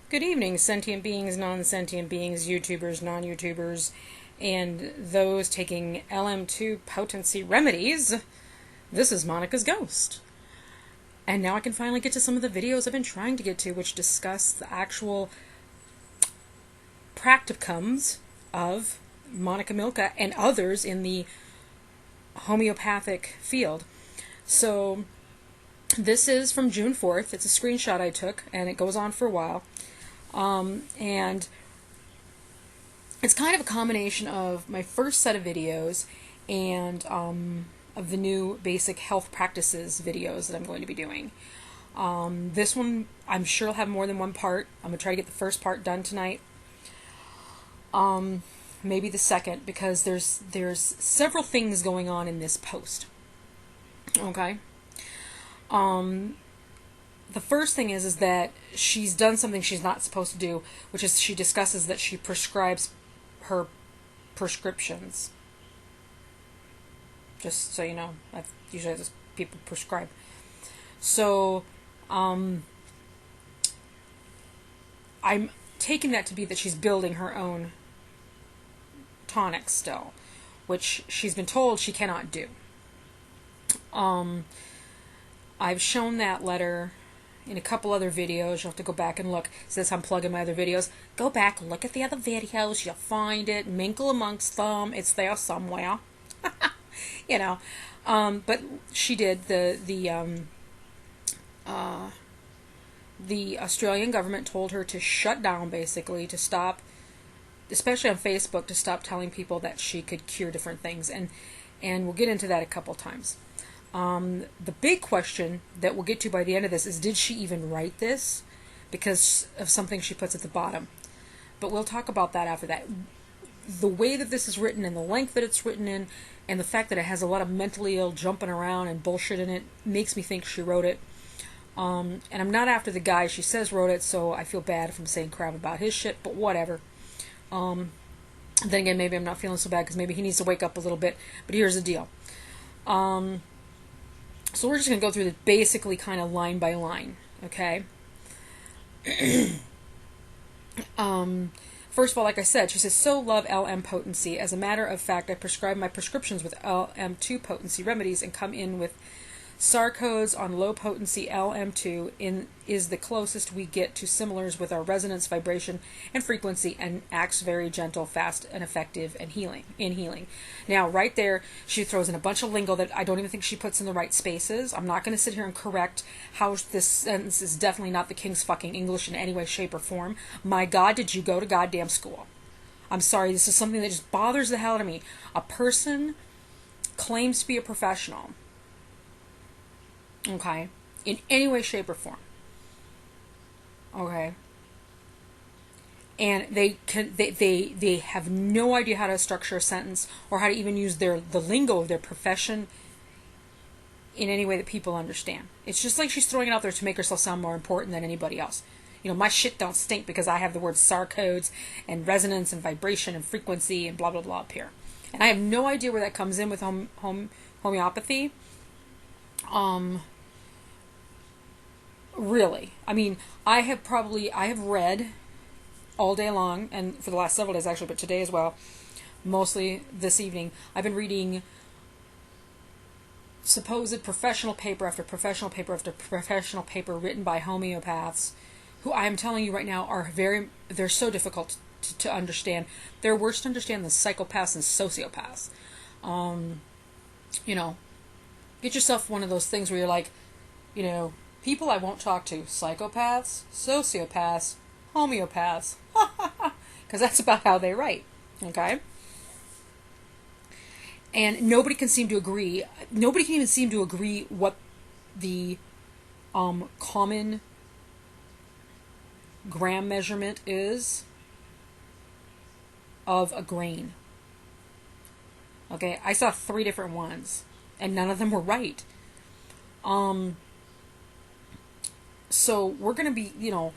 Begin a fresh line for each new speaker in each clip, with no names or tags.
Good evening, sentient beings, non-sentient beings, YouTubers, non-YouTubers, and those taking LM2 potency remedies. This is Monica's Ghost. And now I can finally get to some of the videos I've been trying to get to, which discuss the actual practicums of Monica Milka and others in the homeopathic field. So this is from June 4th. It's a screenshot I took, and it goes on for a while. And it's kind of a combination of my first set of videos and of the new basic health practices videos that I'm going to be doing. This one, I'm sure will have more than one part. I'm going to try to get the first part done tonight. Maybe the second, because there's several things going on in this post. Okay? The first thing is that she's done something she's not supposed to do, which is she discusses that she prescribes her prescriptions. Just so you know, usually people prescribe. So, I'm taking that to be that she's building her own tonic still, which she's been told she cannot do. I've shown that letter in a couple other videos. You'll have to go back and look. Since I'm plugging my other videos, go back, look at the other videos. You'll find it. Mingle amongst them. It's there somewhere. You know. But she did. The Australian government told her to shut down, basically, to stop, especially on Facebook, to stop telling people that she could cure different things. And we'll get into that a couple times. The big question that we'll get to by the end of this is, did she even write this? Because of something she puts at the bottom. But we'll talk about that after that. The way that this is written and the length that it's written in and the fact that it has a lot of mentally ill jumping around and bullshit in it makes me think she wrote it. And I'm not after the guy she says wrote it, so I feel bad if I'm saying crap about his shit, but whatever. Then again, maybe I'm not feeling so bad because maybe he needs to wake up a little bit. But here's the deal. So we're just going to go through this basically kind of line by line, okay? First of all, like I said, she says, so love LM potency. As a matter of fact, I prescribe my prescriptions with LM2 potency remedies and come in with SAR codes on low potency LM2 is the closest we get to similars with our resonance, vibration, and frequency, and acts very gentle, fast, and effective in healing. Now, right there, she throws in a bunch of lingo that I don't even think she puts in the right spaces. I'm not going to sit here and correct how this sentence is definitely not the king's fucking English in any way, shape, or form. My God, did you go to goddamn school? I'm sorry, this is something that just bothers the hell out of me. A person claims to be a professional, okay, in any way, shape, or form, okay, and they have no idea how to structure a sentence or how to even use the lingo of their profession in any way that people understand. It's just like she's throwing it out there to make herself sound more important than anybody else. You know, my shit don't stink because I have the words SAR codes and resonance and vibration and frequency and blah blah blah up here, and I have no idea where that comes in with homeopathy. Really, I mean, I have read all day long, and for the last several days actually, but today as well, mostly this evening, I've been reading supposed professional paper after professional paper after professional paper written by homeopaths, who I am telling you right now they're so difficult to understand. They're worse to understand than psychopaths and sociopaths. You know, get yourself one of those things where you're like, you know, people I won't talk to: psychopaths, sociopaths, homeopaths. Because that's about how they write, okay? And nobody can seem to agree. Nobody can even seem to agree what the common gram measurement is of a grain. Okay, I saw 3 different ones, and none of them were right. So we're going to be, you know,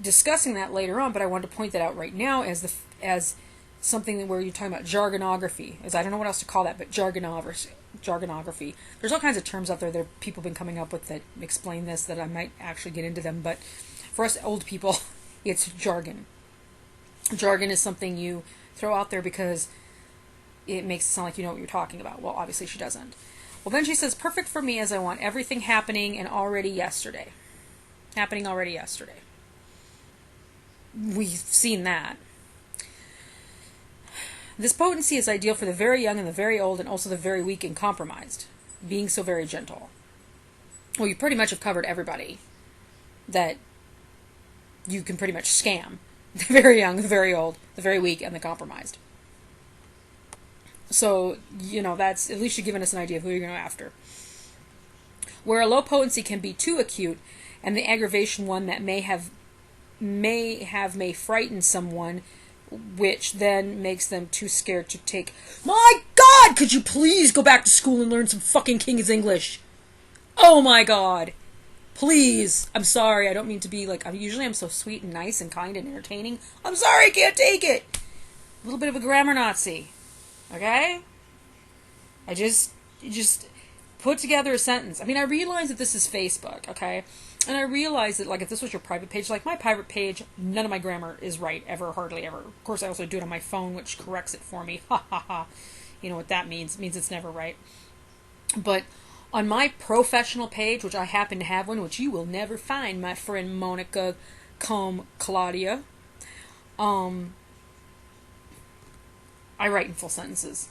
discussing that later on, but I wanted to point that out right now as something where you're talking about jargonography. As I don't know what else to call that, but jargonography. There's all kinds of terms out there that people have been coming up with that explain this, that I might actually get into them, but For us old people, it's jargon. Jargon is something you throw out there because it makes it sound like you know what you're talking about. Well, obviously she doesn't. Well, then she says, perfect for me as I want everything happening and already yesterday. Happening already yesterday. We've seen that. This potency is ideal for the very young and the very old and also the very weak and compromised, being so very gentle. Well, you pretty much have covered everybody that you can pretty much scam. The very young, the very old, the very weak, and the compromised. So, that's, at least you've given us an idea of who you're going to go after. Where a low potency can be too acute, and the aggravation one that may frighten someone, which then makes them too scared to take. My God, could you please go back to school and learn some fucking King's English? Oh my God. Please. I'm sorry. I don't mean to be like, I'm so sweet and nice and kind and entertaining. I'm sorry, I can't take it. A little bit of a grammar Nazi. Okay? You just put together a sentence. I mean, I realize that this is Facebook, okay? And I realize that, like, if this was your private page, like my private page, none of my grammar is right, ever, hardly ever. Of course, I also do it on my phone, which corrects it for me. Ha, ha, ha. You know what that means. It means it's never right. But on my professional page, which I happen to have one, which you will never find, my friend Monika, Claudia, I write in full sentences.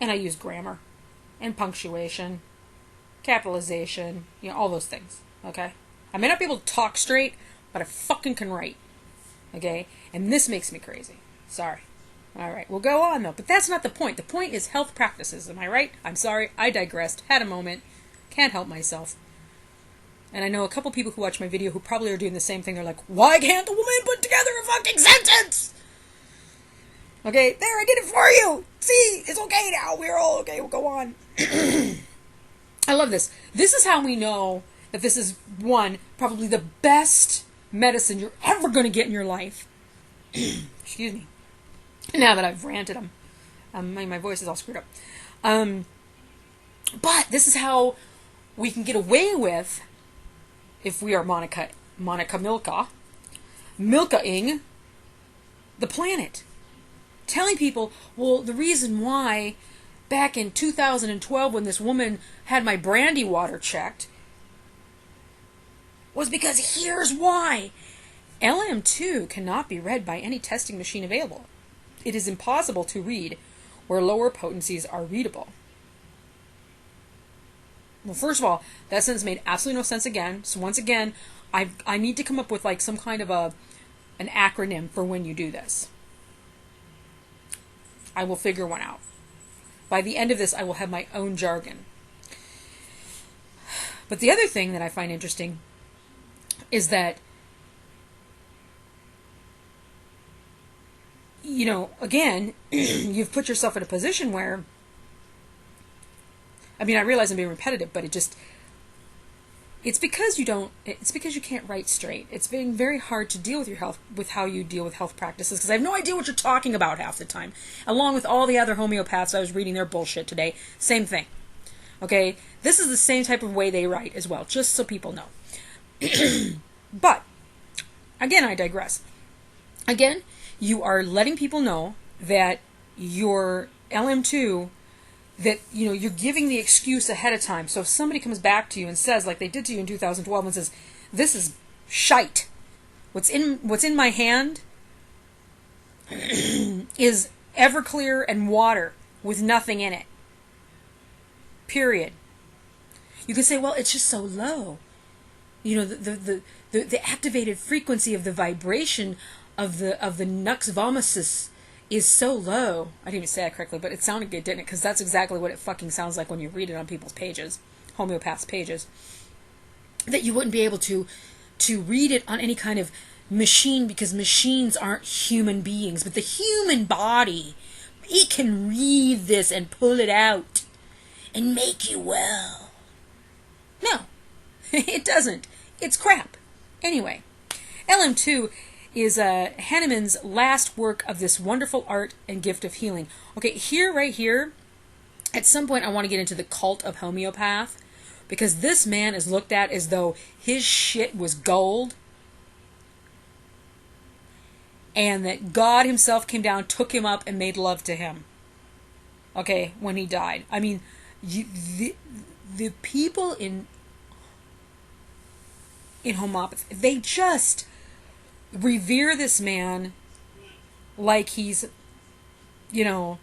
And I use grammar and punctuation, capitalization, all those things, okay? I may not be able to talk straight, but I fucking can write, okay? And this makes me crazy. Sorry. All right, we'll go on, though. But that's not the point. The point is health practices, am I right? I'm sorry, I digressed. Had a moment. Can't help myself. And I know a couple people who watch my video who probably are doing the same thing. They're like, why can't the woman put together a fucking sentence? Okay, there, I did it for you. See, it's okay now. We're all okay. We'll go on. I love this. This is how we know that this is, probably the best medicine you're ever going to get in your life. Excuse me. Now that I've ranted, my voice is all screwed up. But this is how we can get away with, if we are Monica Milka-ing the planet. Telling people, well, the reason why back in 2012 when this woman had my brandy water checked was because here's why. LM2 cannot be read by any testing machine available. It is impossible to read where lower potencies are readable. Well, first of all, that sentence made absolutely no sense again. So once again, I need to come up with like some kind of an acronym for when you do this. I will figure one out. By the end of this, I will have my own jargon. But the other thing that I find interesting is that, again, you've put yourself in a position where, I realize I'm being repetitive, but it's because you can't write straight. It's been very hard to deal with your health, with how you deal with health practices, because I have no idea what you're talking about half the time. Along with all the other homeopaths, I was reading their bullshit today. Same thing. Okay? This is the same type of way they write as well, just so people know. But, again, I digress. Again, you are letting people know that your LM2, that, you're giving the excuse ahead of time. So if somebody comes back to you and says, like they did to you in 2012, and says, this is shite. What's in my hand is Everclear and water with nothing in it. Period. You can say, well, it's just so low. The activated frequency of the vibration of the nux vomicis is so low. I didn't even say that correctly, but it sounded good, didn't it? Because that's exactly what it fucking sounds like when you read it on people's pages, homeopaths' pages. That you wouldn't be able to read it on any kind of machine, because machines aren't human beings. But the human body, it can read this and pull it out and make you well. No, it doesn't. It's crap. Anyway, LM2 is Hahnemann's last work of this wonderful art and gift of healing. Okay, right here, at some point I want to get into the cult of homeopath, because this man is looked at as though his shit was gold. and that God himself came down, took him up, and made love to him. Okay, when he died. I mean, the people in homopathy, they just revere this man like he's, you know,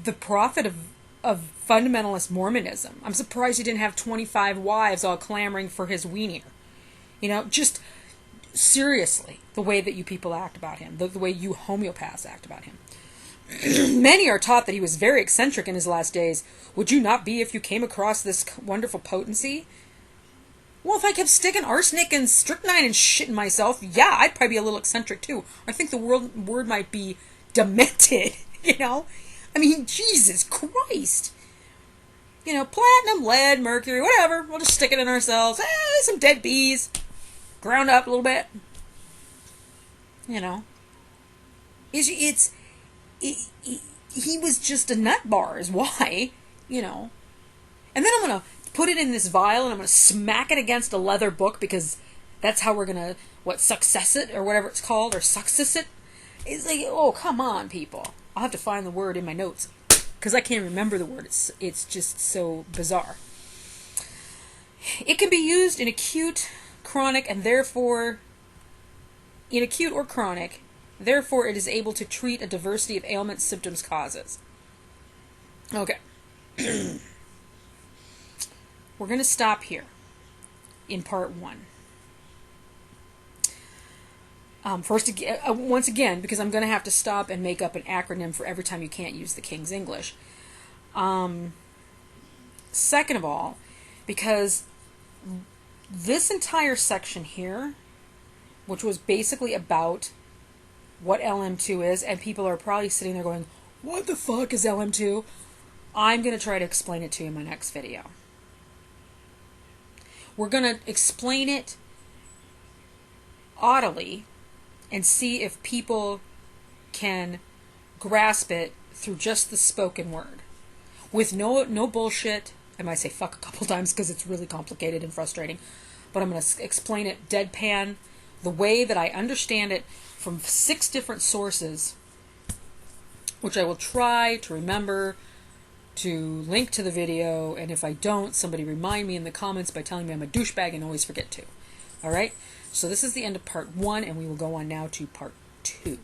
the prophet of fundamentalist Mormonism. I'm surprised he didn't have 25 wives all clamoring for his wiener. You know, just seriously, the way that you people act about him, the way you homeopaths act about him. Many are taught that he was very eccentric in his last days. Would you not be if you came across this wonderful potency? Well, if I kept sticking arsenic and strychnine and shit in myself, yeah, I'd probably be a little eccentric too. I think the word might be demented, you know? I mean, Jesus Christ. You know, platinum, lead, mercury, whatever. We'll just stick it in ourselves. Some dead bees. Ground up a little bit. You know. He was just a nut bar is why, you know. And then I'm going to put it in this vial and I'm going to smack it against a leather book because that's how we're going to, success it or whatever it's called, or success it. It's like, oh, come on, people. I'll have to find the word in my notes because I can't remember the word. It's just so bizarre. It can be used in acute, chronic, and therefore, in acute or chronic, therefore it is able to treat a diversity of ailments, symptoms, causes. Okay. We're going to stop here in part 1. Once again, because I'm going to have to stop and make up an acronym for every time you can't use the King's English. Second of all, because this entire section here, which was basically about what LM2 is, and people are probably sitting there going, what the fuck is LM2? I'm going to try to explain it to you in my next video. We're going to explain it audibly and see if people can grasp it through just the spoken word. With no bullshit. I might say fuck a couple times because it's really complicated and frustrating. But I'm going to explain it deadpan, the way that I understand it from 6 different sources, which I will try to remember to link to the video, and if I don't, somebody remind me in the comments by telling me I'm a douchebag and always forget to. Alright? So this is the end of part 1, and we will go on now to part 2.